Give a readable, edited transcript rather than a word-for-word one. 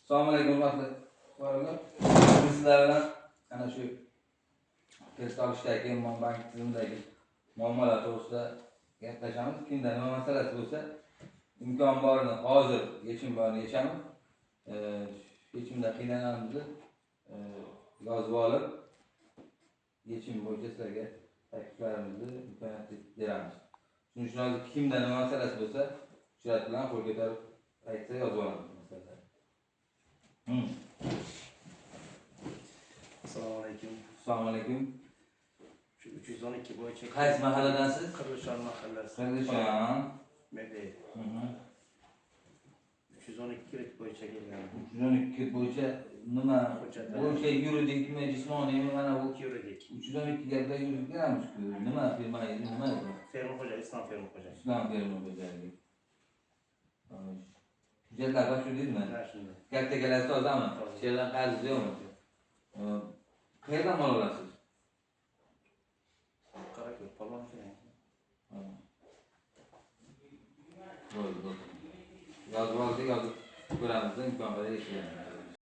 Assalomu alaykum rahmatulloh. Biz sizlar bilan ana shu test olishdagi bank tizimidagi muammolar to'g'risida gaplashamiz. Kimda nima masalasi bo'lsa, imkon borini hozir yechim borini yechamiz. Yechimda qiynalganimizni yozib olib, yechim bo'yicha sizlarga takliflarimizni imkoniyat beramiz. Shuning uchun hozir kimda nima masalasi bo'lsa, shular bilan qo'l ko'tarib aytsa yozib olamiz. Assalomu alaykum. Assalomu alaykum. Shu 312 bo'yicha Qaysi mahalladansiz? Qirg'iziston mahallasi. Qirg'iziston. Mebey. 312 bo'yicha kelgan. 312 bo'yicha nima? Bo'yicha yuridikmi, jismoniymi? Mana bu yuridik. 312 ga yuridik beramiz-ku. Nima firma edi? Nima edi? Ferma xo'jalik, Islom ferma xo'jalik. Islom ferma xo'jaligi. Hujjatlar topshirdingizmi? Ha, shunday. Katta kelasiz tozami? Sherdan qarz yo'qmi? Qayerdan mol olasiz? Qarako'l, Polvon kerak. Bo'ldi. Yozib oldik, yozib ko'ramiz, imkon qadar yechiladi.